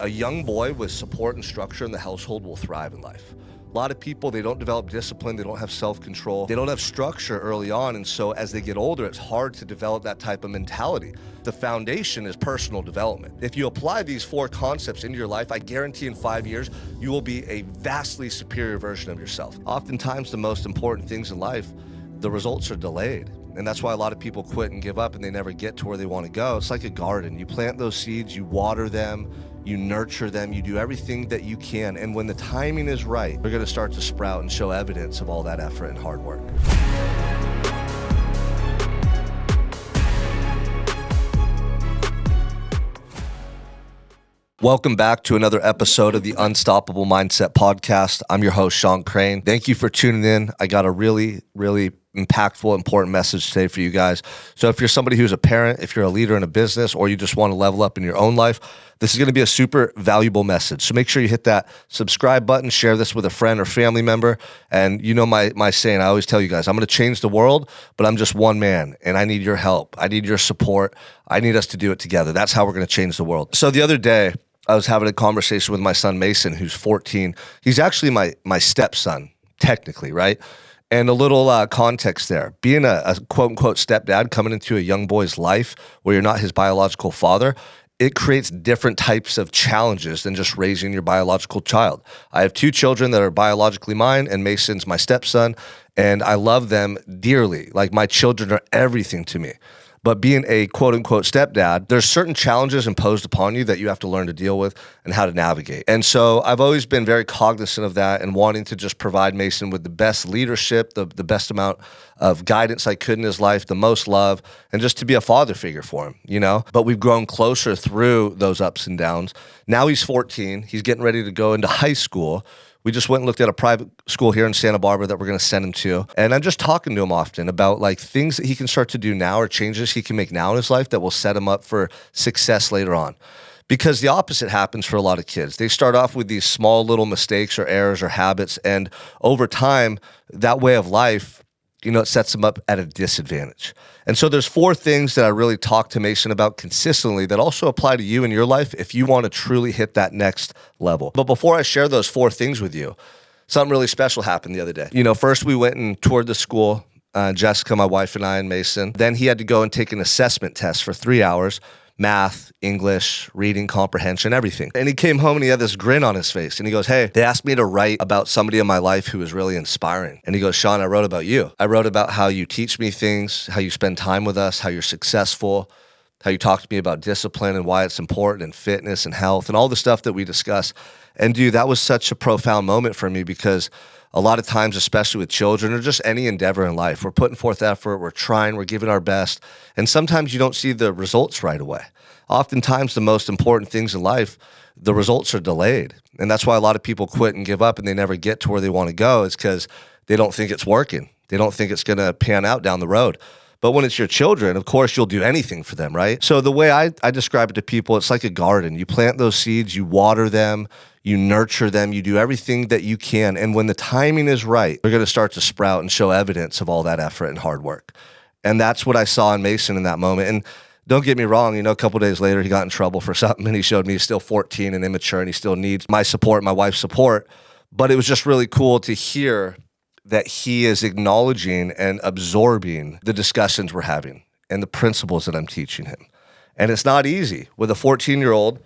A young boy with support and structure in the household will thrive in life. A lot of people, they don't develop discipline, they don't have self-control, they don't have structure early on, and so as they get older, it's hard to develop that type of mentality. The foundation is personal development. If you apply these 4 concepts into your life, I guarantee in 5 years, you will be a vastly superior version of yourself. Oftentimes, the most important things in life, the results are delayed. And that's why a lot of people quit and give up and they never get to where they want to go. It's like a garden. You plant those seeds, you water them, you nurture them, you do everything that you can. And when the timing is right, they're going to start to sprout and show evidence of all that effort and hard work. Welcome back to another episode of the Unstoppable Mindset Podcast. I'm your host, Sean Crane. Thank you for tuning in. I got a really impactful, important message today for you guys. So if you're somebody who's a parent, if you're a leader in a business, or you just want to level up in your own life, this is going to be a super valuable message. So make sure you hit that subscribe button, share this with a friend or family member. And you know my saying, I always tell you guys, I'm going to change the world, but I'm just one man and I need your help. I need your support. I need us to do it together. That's how we're going to change the world. So the other day, I was having a conversation with my son, Mason, who's 14. He's actually my stepson, technically, right? And a little context there. Being a quote-unquote stepdad coming into a young boy's life where you're not his biological father, it creates different types of challenges than just raising your biological child. I have 2 children that are biologically mine, and Mason's my stepson, and I love them dearly. Like, my children are everything to me. But being a quote-unquote stepdad, there's certain challenges imposed upon you that you have to learn to deal with and how to navigate. And so I've always been very cognizant of that and wanting to just provide Mason with the best leadership, the best amount of guidance I could in his life, the most love, and just to be a father figure for him, you know? But we've grown closer through those ups and downs. Now he's 14. He's getting ready to go into high school. We just went and looked at a private school here in Santa Barbara that we're going to send him to. And I'm just talking to him often about like things that he can start to do now or changes he can make now in his life that will set him up for success later on. Because the opposite happens for a lot of kids. They start off with these small little mistakes or errors or habits. And over time, that way of life, you know, it sets them up at a disadvantage. And so there's 4 things that I really talk to Mason about consistently that also apply to you in your life if you want to truly hit that next level. But before I share those 4 things with you, something really special happened the other day. You know, first we went and toured the school, Jessica, my wife, and I, and Mason. Then he had to go and take an assessment test for 3 hours. Math, English, reading, comprehension, everything. And he came home and he had this grin on his face. And he goes, hey, they asked me to write about somebody in my life who was really inspiring. And he goes, Sean, I wrote about you. I wrote about how you teach me things, how you spend time with us, how you're successful, how you talk to me about discipline and why it's important, and fitness and health and all the stuff that we discuss. And dude, that was such a profound moment for me because a lot of times, especially with children or just any endeavor in life, we're putting forth effort, we're trying, we're giving our best, and sometimes you don't see the results right away. Oftentimes, the most important things in life, the results are delayed. And that's why a lot of people quit and give up and they never get to where they want to go. It's because they don't think it's working. They don't think it's going to pan out down the road. But when it's your children, of course, you'll do anything for them, right? So the way I describe it to people, it's like a garden. You plant those seeds, you water them, you nurture them, you do everything that you can. And when the timing is right, they're going to start to sprout and show evidence of all that effort and hard work. And that's what I saw in Mason in that moment. And don't get me wrong, you know, a couple of days later, he got in trouble for something and he showed me he's still 14 and immature and he still needs my support, my wife's support. But it was just really cool to hear that he is acknowledging and absorbing the discussions we're having and the principles that I'm teaching him. And it's not easy with a 14-year-old,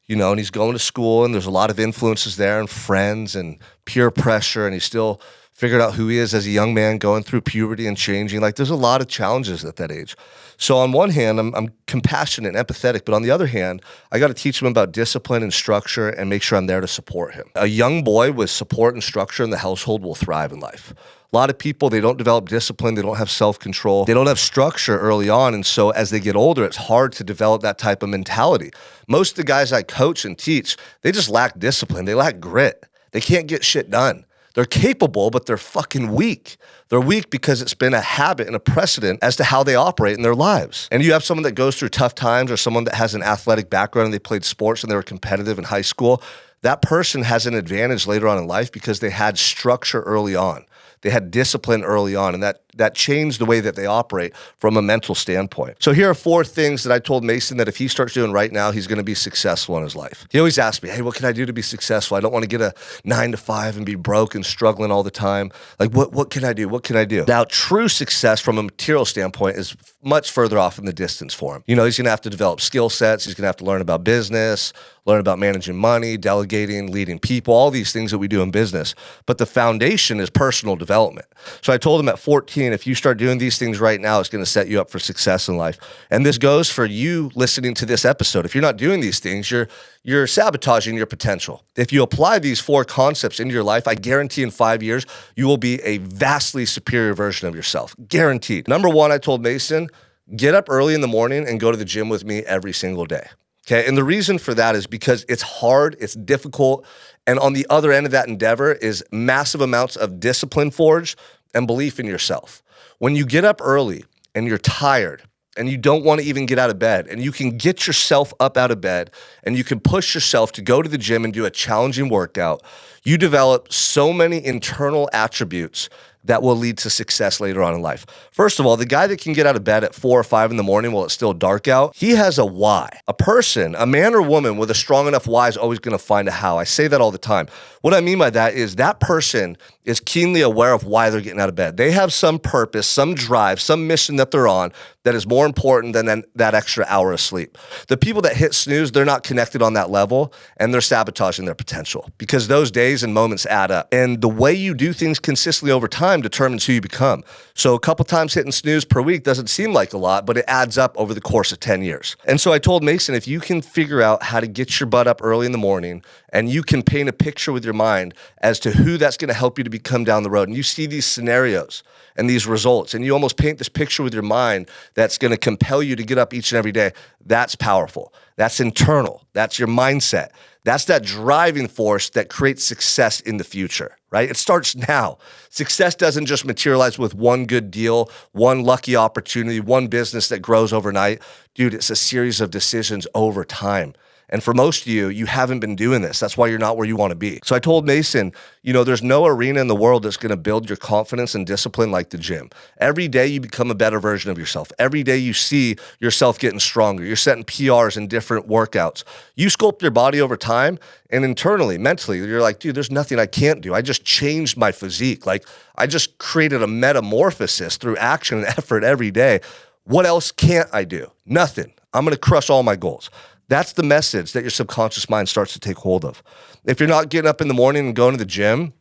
you know, and he's going to school and there's a lot of influences there and friends and peer pressure, and he's still figured out who he is as a young man going through puberty and changing. Like, there's a lot of challenges at that age. So on one hand, I'm compassionate and empathetic, but on the other hand, I got to teach him about discipline and structure and make sure I'm there to support him. A young boy with support and structure in the household will thrive in life. A lot of people, they don't develop discipline, they don't have self-control, they don't have structure early on, and so as they get older, it's hard to develop that type of mentality. Most of the guys I coach and teach, they just lack discipline, they lack grit, they can't get shit done. They're capable, but they're fucking weak. They're weak because it's been a habit and a precedent as to how they operate in their lives. And you have someone that goes through tough times or someone that has an athletic background and they played sports and they were competitive in high school, that person has an advantage later on in life because they had structure early on. They had discipline early on, and that changed the way that they operate from a mental standpoint. So here are 4 things that I told Mason that if he starts doing right now, he's going to be successful in his life. He always asks me, hey, what can I do to be successful? I don't want to get a 9 to 5 and be broke and struggling all the time. Like, what can I do? What can I do? Now, true success from a material standpoint is much further off in the distance for him. He's going to have to develop skill sets. He's going to have to learn about business, learn about managing money, delegating, leading people, all these things that we do in business. But the foundation is personal development. So I told him at 14, if you start doing these things right now, it's going to set you up for success in life. And this goes for you listening to this episode. If you're not doing these things, you're sabotaging your potential. If you apply these 4 concepts into your life, I guarantee in 5 years, you will be a vastly superior version of yourself. Guaranteed. Number 1, I told Mason, get up early in the morning and go to the gym with me every single day. Okay. And the reason for that is because it's hard, it's difficult. And on the other end of that endeavor is massive amounts of discipline forged and belief in yourself. When you get up early and you're tired and you don't want to even get out of bed and you can get yourself up out of bed and you can push yourself to go to the gym and do a challenging workout, you develop so many internal attributes that will lead to success later on in life. First of all, the guy that can get out of bed at 4 or 5 in the morning while it's still dark out, he has a why. A person, a man or woman with a strong enough why is always going to find a how. I say that all the time. What I mean by that is that person is keenly aware of why they're getting out of bed. They have some purpose, some drive, some mission that they're on that is more important than that extra hour of sleep. The people that hit snooze, they're not connected on that level and they're sabotaging their potential because those days and moments add up. And the way you do things consistently over time determines who you become. So a couple times hitting snooze per week doesn't seem like a lot, but it adds up over the course of 10 years. And so I told Mason, if you can figure out how to get your butt up early in the morning and you can paint a picture with your mind as to who that's going to help you to become down the road, and you see these scenarios and these results, and you almost paint this picture with your mind that's going to compel you to get up each and every day, that's powerful. That's internal. That's your mindset. That's that driving force that creates success in the future, right? It starts now. Success doesn't just materialize with one good deal, one lucky opportunity, one business that grows overnight. Dude, it's a series of decisions over time. And for most of you, you haven't been doing this. That's why you're not where you want to be. So I told Mason, there's no arena in the world that's going to build your confidence and discipline like the gym. Every day you become a better version of yourself. Every day you see yourself getting stronger. You're setting PRs in different workouts. You sculpt your body over time, and internally, mentally, you're like, dude, there's nothing I can't do. I just changed my physique. Like, I just created a metamorphosis through action and effort every day. What else can't I do? Nothing. I'm going to crush all my goals. That's the message that your subconscious mind starts to take hold of. If you're not getting up in the morning and going to the gym,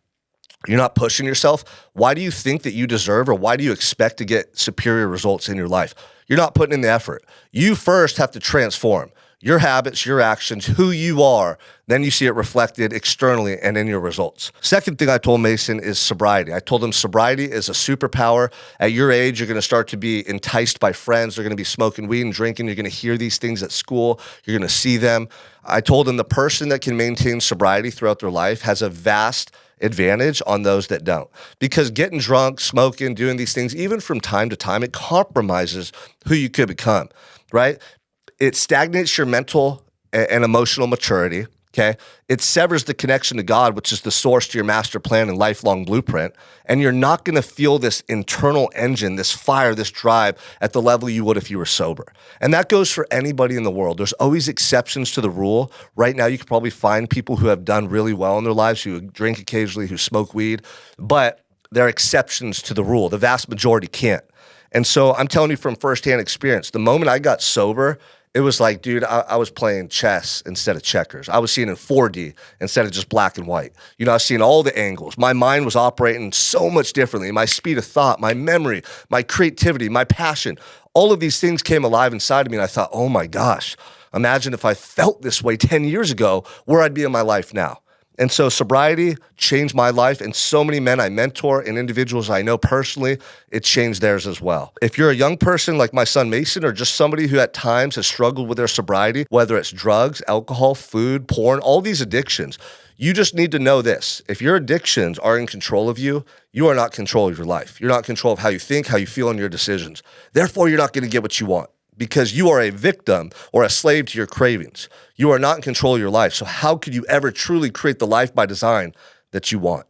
you're not pushing yourself, why do you think that you deserve or why do you expect to get superior results in your life? You're not putting in the effort. You first have to transform your habits, your actions, who you are. Then you see it reflected externally and in your results. Second thing I told Mason is sobriety. I told him sobriety is a superpower. At your age, you're going to start to be enticed by friends. They're going to be smoking weed and drinking. You're going to hear these things at school. You're going to see them. I told him the person that can maintain sobriety throughout their life has a vast advantage on those that don't. Because getting drunk, smoking, doing these things, even from time to time, it compromises who you could become, right? It stagnates your mental and emotional maturity, okay? It severs the connection to God, which is the source to your master plan and lifelong blueprint, and you're not going to feel this internal engine, this fire, this drive at the level you would if you were sober. And that goes for anybody in the world. There's always exceptions to the rule. Right now, you could probably find people who have done really well in their lives, who drink occasionally, who smoke weed, but they're exceptions to the rule. The vast majority can't. And so I'm telling you from firsthand experience, the moment I got sober, it was like, dude, I was playing chess instead of checkers. I was seeing in 4D instead of just black and white. I was seeing all the angles. My mind was operating so much differently. My speed of thought, my memory, my creativity, my passion, all of these things came alive inside of me. And I thought, oh my gosh, imagine if I felt this way 10 years ago, where I'd be in my life now. And so sobriety changed my life, and so many men I mentor and individuals I know personally, it changed theirs as well. If you're a young person like my son Mason, or just somebody who at times has struggled with their sobriety, whether it's drugs, alcohol, food, porn, all these addictions, you just need to know this. If your addictions are in control of you, you are not in control of your life. You're not in control of how you think, how you feel, and your decisions. Therefore, you're not going to get what you want. because you are a victim or a slave to your cravings. You are not in control of your life. So how could you ever truly create the life by design that you want?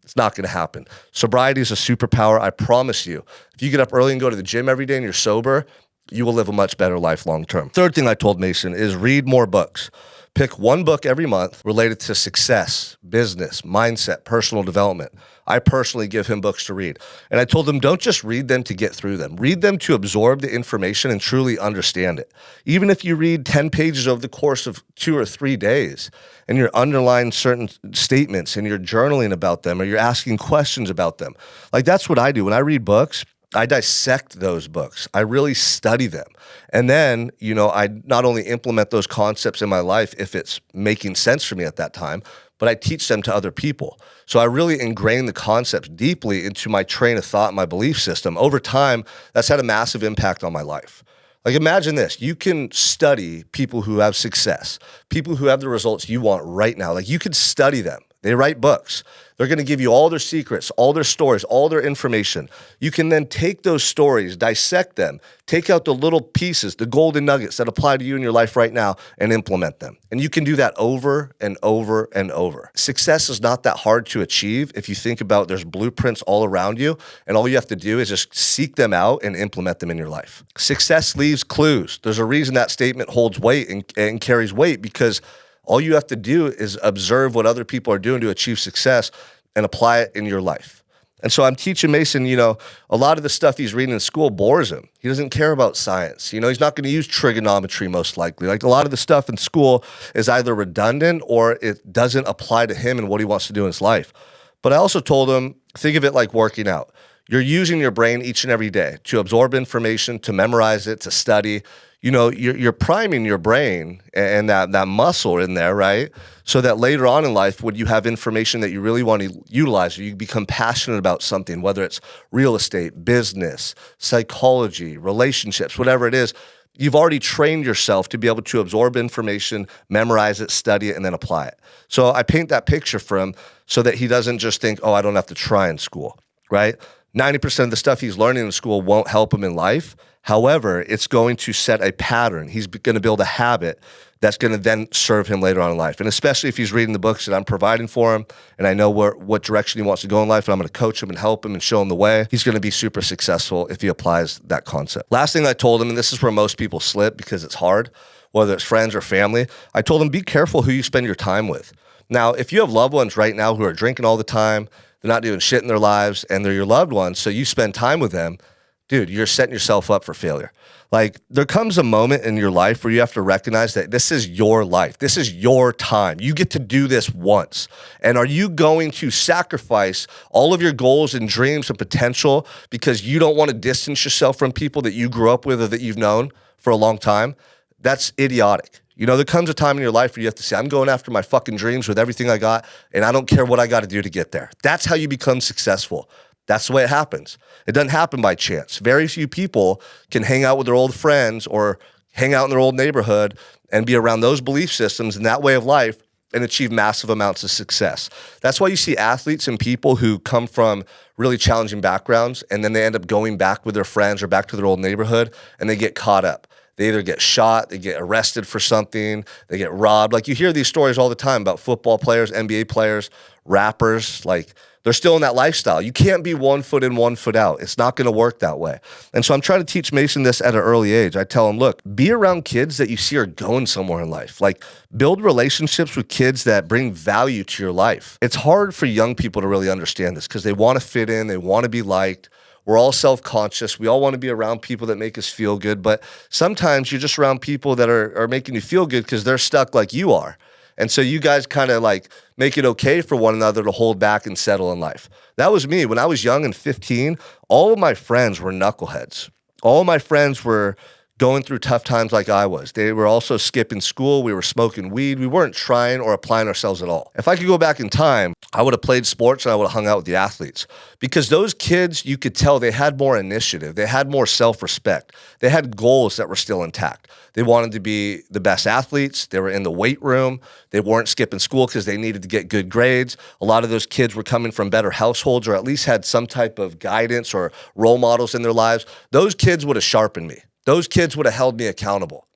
It's not going to happen. Sobriety is a superpower. I promise you. If you get up early and go to the gym every day and you're sober, you will live a much better life long term. Third thing I told Mason is read more books. Pick one book every month related to success, business, mindset, personal development. I personally give him books to read. And I told him, don't just read them to get through them. Read them to absorb the information and truly understand it. Even if you read 10 pages over the course of 2 or 3 days and you're underlining certain statements and you're journaling about them or you're asking questions about them. Like that's what I do. When I read books, I dissect those books. I really study them. And then, I not only implement those concepts in my life if it's making sense for me at that time, but I teach them to other people. So I really ingrain the concepts deeply into my train of thought, my belief system. Over time, that's had a massive impact on my life. Like imagine this, you can study people who have success, people who have the results you want right now. Like you could study them. They write books. They're going to give you all their secrets, all their stories, all their information. You can then take those stories, dissect them, take out the little pieces, the golden nuggets that apply to you in your life right now and implement them. And you can do that over and over and over. Success is not that hard to achieve if you think about there's blueprints all around you and all you have to do is just seek them out and implement them in your life. Success leaves clues. There's a reason that statement holds weight and carries weight because all you have to do is observe what other people are doing to achieve success and apply it in your life. And so I'm teaching Mason, a lot of the stuff he's reading in school bores him. He doesn't care about science. He's not going to use trigonometry most likely. Like a lot of the stuff in school is either redundant or it doesn't apply to him and what he wants to do in his life. But I also told him, think of it like working out. You're using your brain each and every day to absorb information, to memorize it, to study. You're priming your brain and that muscle in there, right? So that later on in life, when you have information that you really want to utilize, or you become passionate about something, whether it's real estate, business, psychology, relationships, whatever it is, you've already trained yourself to be able to absorb information, memorize it, study it, and then apply it. So I paint that picture for him so that he doesn't just think, oh, I don't have to try in school, right? 90% of the stuff he's learning in school won't help him in life. However, it's going to set a pattern. He's going to build a habit that's going to then serve him later on in life. And especially if he's reading the books that I'm providing for him and I know what direction he wants to go in life and I'm going to coach him and help him and show him the way, he's going to be super successful if he applies that concept. Last thing I told him, and this is where most people slip because it's hard, whether it's friends or family, I told him be careful who you spend your time with. Now, if you have loved ones right now who are drinking all the time, they're not doing shit in their lives, and they're your loved ones, so you spend time with them, dude, you're setting yourself up for failure. Like, there comes a moment in your life where you have to recognize that this is your life. This is your time. You get to do this once. And are you going to sacrifice all of your goals and dreams and potential because you don't want to distance yourself from people that you grew up with or that you've known for a long time? That's idiotic. There comes a time in your life where you have to say, I'm going after my fucking dreams with everything I got, and I don't care what I got to do to get there. That's how you become successful. That's the way it happens. It doesn't happen by chance. Very few people can hang out with their old friends or hang out in their old neighborhood and be around those belief systems and that way of life and achieve massive amounts of success. That's why you see athletes and people who come from really challenging backgrounds and then they end up going back with their friends or back to their old neighborhood and they get caught up. They either get shot, they get arrested for something, they get robbed. Like you hear these stories all the time about football players, NBA players, rappers, like they're still in that lifestyle. You can't be 1 foot in, 1 foot out. It's not going to work that way. And so I'm trying to teach Mason this at an early age. I tell him, look, be around kids that you see are going somewhere in life. Like build relationships with kids that bring value to your life. It's hard for young people to really understand this because they want to fit in, they want to be liked. We're all self-conscious. We all want to be around people that make us feel good. But sometimes you're just around people that are making you feel good because they're stuck like you are. And so you guys kind of like make it okay for one another to hold back and settle in life. That was me. When I was young and 15, all of my friends were knuckleheads. All of my friends were going through tough times like I was. They were also skipping school. We were smoking weed. We weren't trying or applying ourselves at all. If I could go back in time, I would have played sports and I would have hung out with the athletes because those kids, you could tell they had more initiative. They had more self-respect. They had goals that were still intact. They wanted to be the best athletes. They were in the weight room. They weren't skipping school because they needed to get good grades. A lot of those kids were coming from better households or at least had some type of guidance or role models in their lives. Those kids would have sharpened me. Those kids would have held me accountable,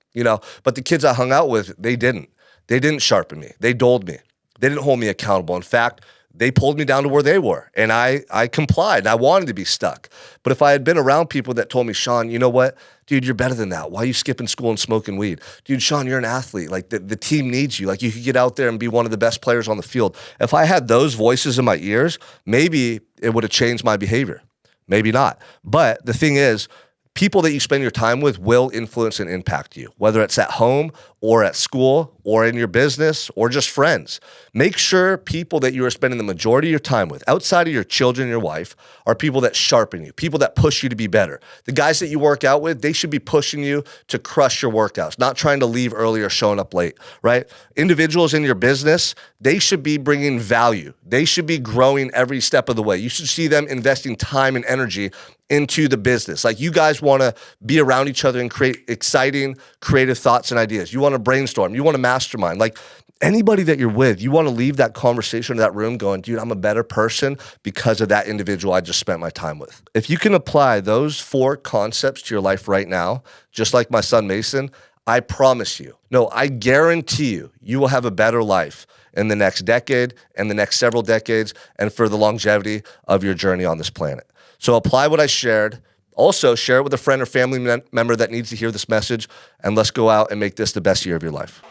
but the kids I hung out with, they didn't. They didn't sharpen me. They dulled me. They didn't hold me accountable. In fact, they pulled me down to where they were, and I complied, and I wanted to be stuck. But if I had been around people that told me, Sean, you know what? Dude, you're better than that. Why are you skipping school and smoking weed? Dude, Sean, you're an athlete. Like, the team needs you. Like, you could get out there and be one of the best players on the field. If I had those voices in my ears, maybe it would have changed my behavior. Maybe not. But the thing is, people that you spend your time with will influence and impact you, whether it's at home or at school or in your business or just friends. Make sure people that you are spending the majority of your time with, outside of your children and your wife, are people that sharpen you, people that push you to be better. The guys that you work out with, they should be pushing you to crush your workouts, not trying to leave early or showing up late, right? Individuals in your business, they should be bringing value. They should be growing every step of the way. You should see them investing time and energy into the business. Like, you guys want to be around each other and create exciting, creative thoughts and ideas. You want to brainstorm. You want to mastermind. Like, anybody that you're with, you want to leave that conversation or that room going, dude, I'm a better person because of that individual I just spent my time with. If you can apply those 4 concepts to your life right now, just like my son Mason, I promise you, no, I guarantee you, you will have a better life in the next decade and the next several decades and for the longevity of your journey on this planet. So apply what I shared. Also, share it with a friend or family member that needs to hear this message, and let's go out and make this the best year of your life.